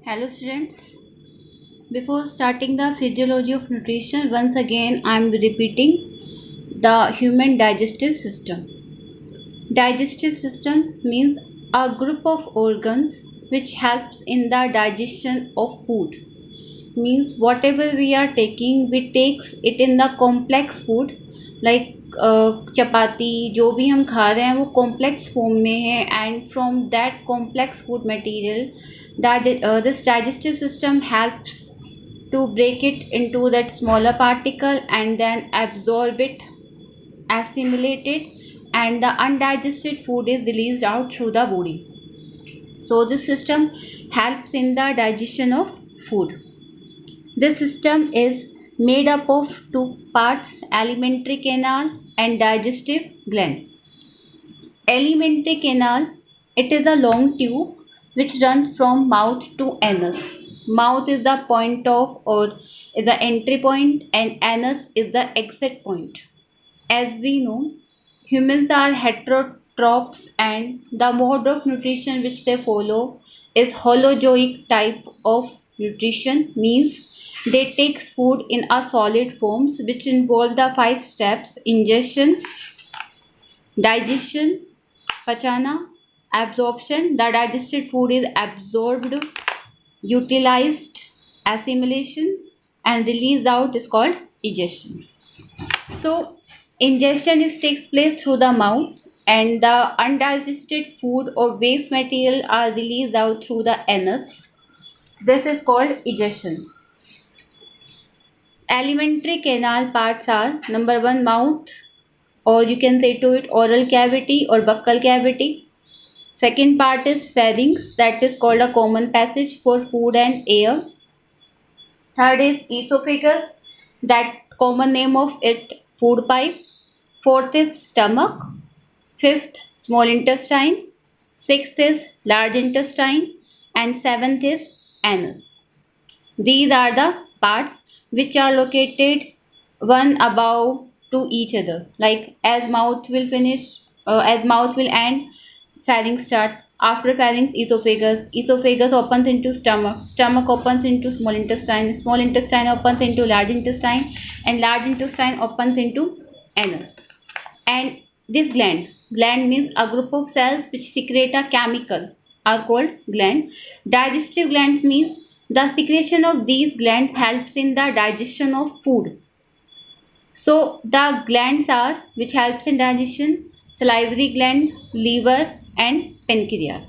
Hello students. Before starting the physiology of nutrition, once again I am repeating the human digestive system. Digestive system means a group of organs which helps in the digestion of food. Means whatever we are taking, we takes it in the complex food like चपाती जो भी हम खा रहे हैं वो complex form में है and from that complex food material this digestive system helps to break it into that smaller particle and then absorb it, assimilate it, and the undigested food is released out through the body. So this system helps in the digestion of food. This system is made up of two parts, alimentary canal and digestive glands. Alimentary canal, it is a long tube which runs from mouth to anus. Mouth is the point of or is the entry point and anus is the exit point. As we know, humans are heterotrophs and the mode of nutrition which they follow is holozoic type of nutrition, means they take food in a solid forms which involve the 5 steps: ingestion, digestion, pachana, absorption. The digested food is absorbed, utilized, assimilation, and released out is called egestion. So ingestion takes place through the mouth and the undigested food or waste material are released out through the anus. This is called egestion. Alimentary canal parts are: number 1, mouth, or you can say to it oral cavity or buccal cavity. Second part is pharynx, that is called a common passage for food and air. Third is esophagus, that common name of it food pipe. Fourth is stomach. Fifth, small intestine. Sixth is large intestine. And seventh is anus. These are the parts which are located one above to each other. Like as mouth will end, pharynx start. After pharynx, esophagus opens into stomach opens into small intestine opens into large intestine, and large intestine opens into anus. And this gland means a group of cells which secrete a chemical are called gland. Digestive glands means the secretion of these glands helps in the digestion of food. So the glands are which helps in digestion: salivary gland, liver, and pancreas.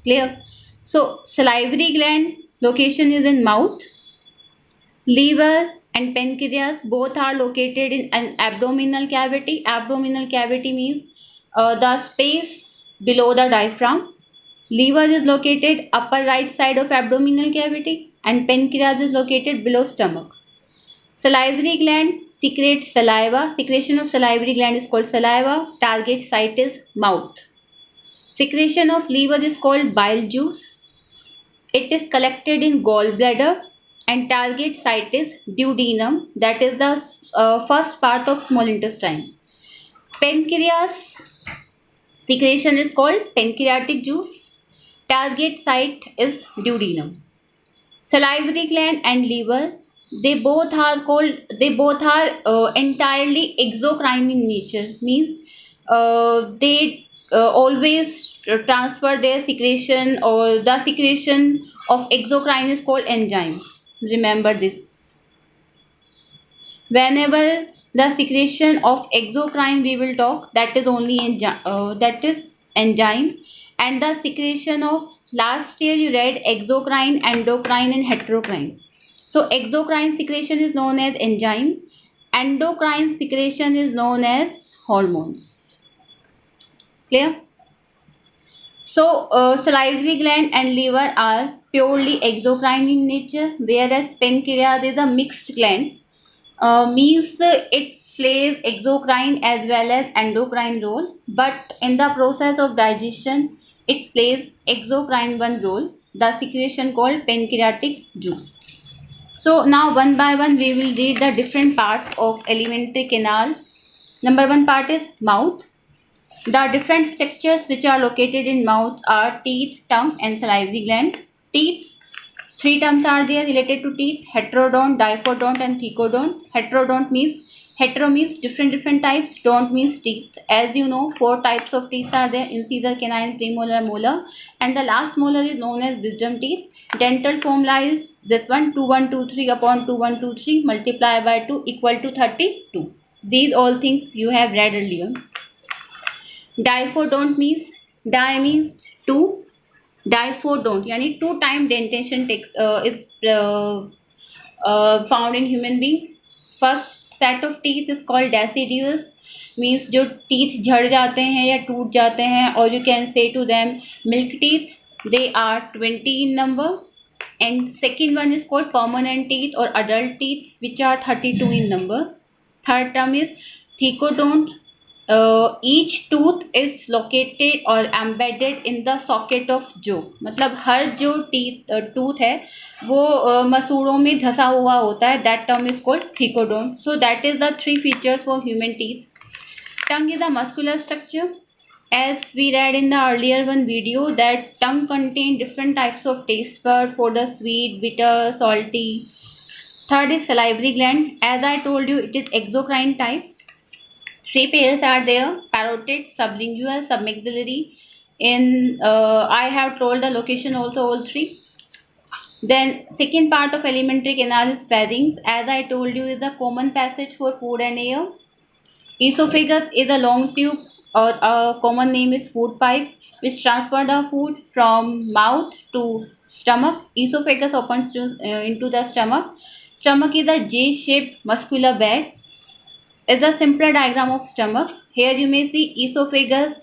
Clear? So salivary gland location is in mouth. Liver and pancreas both are located in an abdominal cavity. Abdominal cavity means the space below the diaphragm. Liver is located upper right side of abdominal cavity and pancreas is located below stomach. Salivary gland secretes saliva. Secretion of salivary gland is called saliva. Target site is mouth. Secretion of liver is called bile juice. It is collected in gallbladder and target site is duodenum, that is the first part of small intestine. Pancreas secretion is called pancreatic juice. Target site is duodenum. Salivary gland and liver, they both are entirely exocrine in nature, means they always transfer their secretion, or the secretion of exocrine is called enzyme. Remember this. Whenever the secretion of exocrine we will talk, that is only enzyme, and the secretion of last year you read exocrine, endocrine, and heterocrine. So exocrine secretion is known as enzyme. Endocrine secretion is known as hormones. Clear? So salivary gland and liver are purely exocrine in nature, whereas pancreas is a mixed gland. Means it plays exocrine as well as endocrine role, but in the process of digestion it plays exocrine one role, the secretion called pancreatic juice. So now one by one we will read the different parts of alimentary canal. Number 1 part is mouth. The different structures which are located in mouth are teeth, tongue, and salivary gland. Teeth. Three terms are there related to teeth: heterodont, diphodont, and thecodont. Hetero means different types. Don't means teeth. As you know, four types of teeth are there: incisor, canine, premolar, molar, and the last molar is known as wisdom teeth. Dental formula is this one: 2123 upon 2123 multiply by 2 equal to 32. These all things you have read earlier. Diphodont means two. Diphodont यानी two time dentation is found in human being. First set of teeth is called deciduous, means जो teeth झड़ जाते हैं या टूट जाते हैं, or you can say to them milk teeth. They are 20 in number. And second one is called permanent teeth or adult teeth, which are 32 in number. Third term is thecodont. Each tooth is located or embedded in the socket of jaw. मतलब हर जो tooth है वो मसूड़ों में धसा हुआ होता है. That term is called thecodont. So that is the three features for human teeth. Tongue is a muscular structure. As we read in the earlier one video, that tongue contains different types of taste buds for the sweet, bitter, salty. Third is salivary gland. As I told you, it is exocrine type. Three pairs are there: parotid, sublingual, submaxillary. I have told the location also, all three. Then second part of alimentary canal is pharynx. As I told you, is the common passage for food and air. Esophagus is a long tube, or a common name is food pipe, which transfer the food from mouth to stomach. Esophagus opens into the stomach. Stomach is a J-shaped muscular bag. Is a simpler diagram of stomach. Here you may see esophagus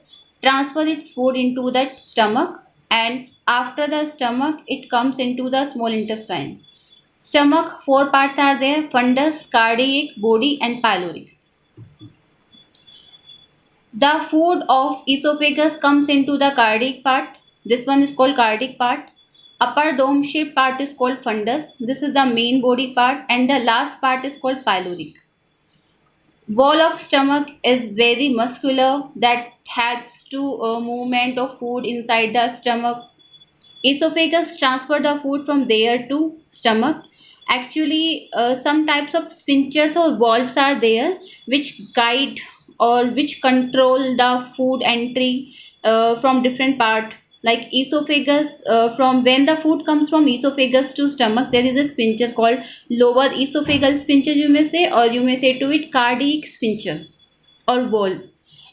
transfer its food into that stomach, and after the stomach it comes into the small intestine. Stomach, four parts are there: fundus, cardiac, body, and pyloric. The food of esophagus comes into the cardiac part. This one is called cardiac part. Upper dome shaped part is called fundus. This is the main body part, and the last part is called pyloric. Wall of stomach is very muscular, that helps to movement of food inside the stomach. Esophagus transfer the food from there to stomach. Actually, some types of sphincters or valves are there which guide or which control the food entry from different part. Like esophagus, from when the food comes from esophagus to stomach, there is a sphincter called lower esophageal sphincter, you may say, or you may say to it cardiac sphincter or valve.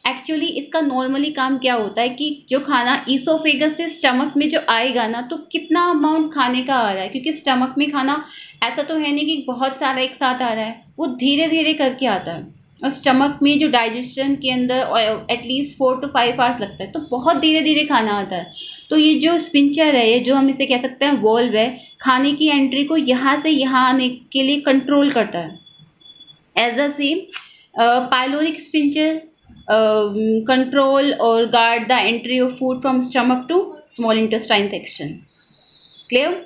Actually इसका normally काम क्या होता है कि जो खाना oesophagus से stomach में जो आएगा ना, तो कितना अमाउंट खाने का आ रहा है, क्योंकि स्टमक में खाना ऐसा तो है नहीं कि बहुत सारा एक साथ आ रहा है, वो धीरे धीरे करके आता है. और स्टमक में जो डाइजेशन के अंदर एटलीस्ट 4 to 5 आवर्स लगता है, तो बहुत धीरे धीरे खाना आता है. तो ये जो स्पिंचर है, ये जो हम इसे कह सकते हैं वॉल्व है, खाने की एंट्री को यहाँ से यहाँ आने के लिए कंट्रोल करता है. As the same pyloric sphincter control or guard the entry of food from stomach to small intestine section. Clear?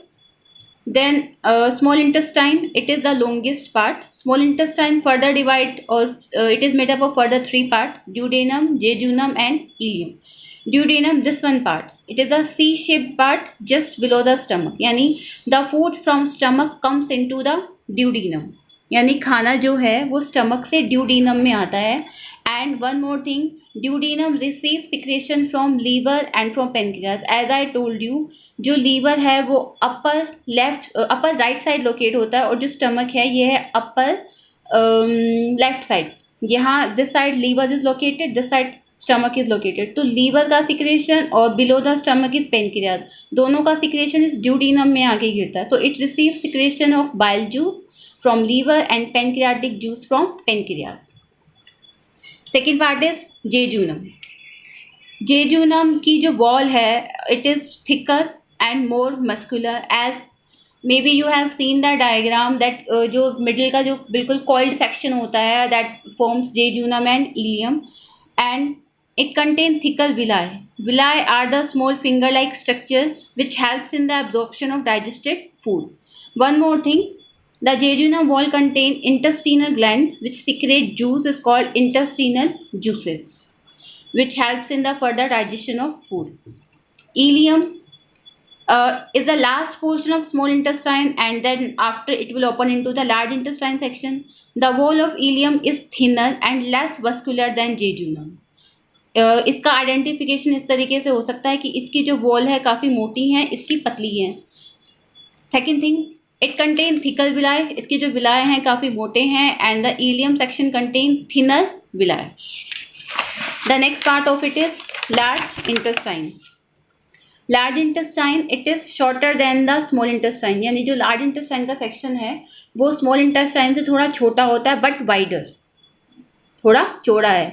Then small intestine, it is the longest part. Small intestine further divide, or it is made up of further three parts: duodenum, jejunum, and ileum. Duodenum, this one part, it is a C-shaped part just below the stomach. यानी the food from stomach comes into the duodenum. यानी खाना जो है वो stomach से ड्यूडीनम में आता है. And one more thing, duodenum receives secretion from liver and from pancreas. As I told you, जो लीवर है वो अपर राइट साइड लोकेट होता है, और जो स्टमक है ये है अपर लेफ्ट साइड. यहाँ this side liver is located, this side stomach is located. तो लीवर का सिक्रेशन और below the stomach is pancreas, दोनों का सिक्रेशन इस ड्यूडीनम में आके गिरता है. तो it receive secretion of bile juice from liver and pancreatic juice from pancreas. Second part is jejunum. Jejunum की जो वॉल है, it is thicker and more muscular. As may be you have seen the diagram that जो middle का जो बिल्कुल coiled section होता है, that forms jejunum and ileum, and it contain thicker villi. Villi are the small finger like structure which helps in the absorption of digested food. One more thing, the jejunum wall contain intestinal gland which secrete juice is called intestinal juices, which helps in the further digestion of food. Ileum, is the last portion of small intestine, and then after it will open into the large intestine section. The wall of ileum is thinner and less vascular than jejunum. इसका identification इस तरीके से हो सकता है कि इसकी जो वॉल है काफ़ी मोटी है, इसकी पतली है. Second thing, it contain thicker villi, इसके जो विलाय हैं काफ़ी मोटे हैं, and the ileum section contain thinner villi. The next part of it is large intestine. Large intestine it is shorter than the small intestine, यानी जो large intestine का section है वो स्मॉल इंटेस्टाइन से थोड़ा छोटा होता है, बट वाइडर, थोड़ा चौड़ा है.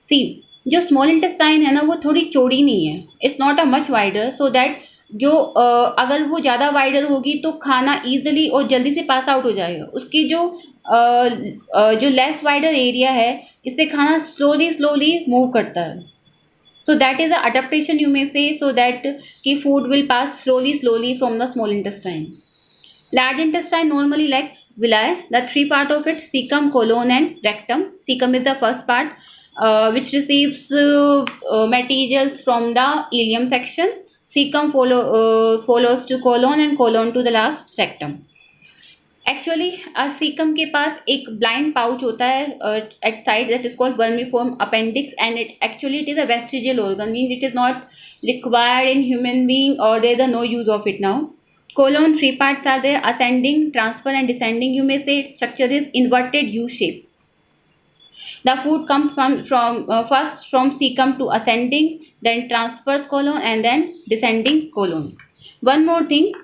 सी, जो स्मॉल इंटेस्टाइन है ना वो थोड़ी चौड़ी नहीं है, it's not a much wider, so that जो अगर वो ज़्यादा वाइडर होगी तो खाना ईजिली और जल्दी से पास आउट हो जाएगा. उसकी जो लेस वाइडर एरिया है इससे खाना स्लोली मूव करता है. So that is the adaptation you may say, so that ki food will pass slowly from the small intestine. Large intestine normally lacks villi. The three part of it: cecum, colon, and rectum. Cecum is the first part, which receives materials from the ileum section. Cecum follows to colon, and colon to the last rectum. Actually caecum के पास एक blind pouch होता है at side, that is called vermiform appendix, and it is a vestigial organ, means it is not required in human being, or there is no use of it now. Colon, three parts are there: ascending, transfer, and descending. You may say its structure is inverted U shape. The food comes from first from cecum to ascending, then transverse colon, and then descending colon. One more thing.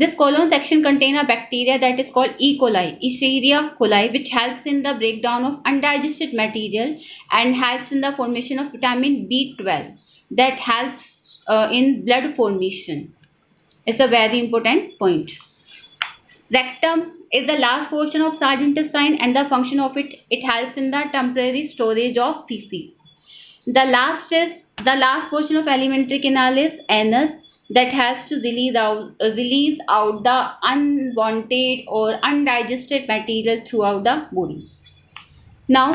This colon section contains a bacteria that is called E. coli, Escherichia coli, which helps in the breakdown of undigested material and helps in the formation of vitamin B12 that helps in blood formation. It's a very important point. Rectum is the last portion of large intestine, and the function of it helps in the temporary storage of feces. The last portion of alimentary canal is anus, that helps to release out the unwanted or undigested material throughout the body. Now,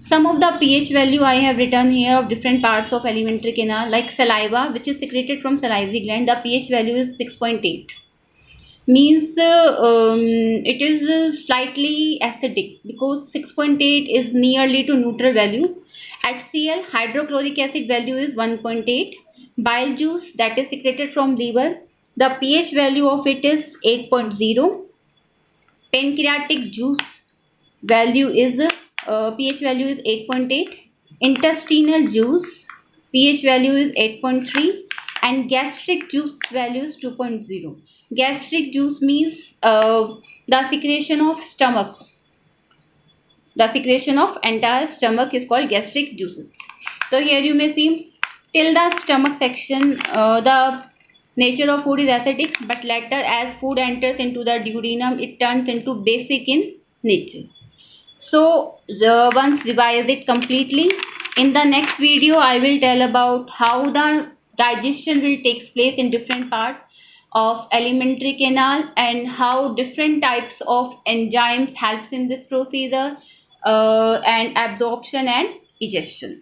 some of the pH value I have written here of different parts of alimentary canal, like saliva, which is secreted from salivary gland. The pH value is 6.8. Means it is slightly acidic, because 6.8 is nearly to neutral value. HCl, hydrochloric acid, value is 1.8. Bile juice, that is secreted from liver, the pH value of it is 8.0. Pancreatic juice value is pH value is 8.8. Intestinal juice pH value is 8.3, and gastric juice value is 2.0. Gastric juice means the secretion of stomach. The secretion of entire stomach is called gastric juices. So here you may see, till the stomach section, the nature of food is acidic, but later as food enters into the duodenum, it turns into basic in nature. So once revise it completely. In the next video, I will tell about how the digestion will take place in different parts of alimentary canal, and how different types of enzymes helps in this procedure, and absorption and digestion.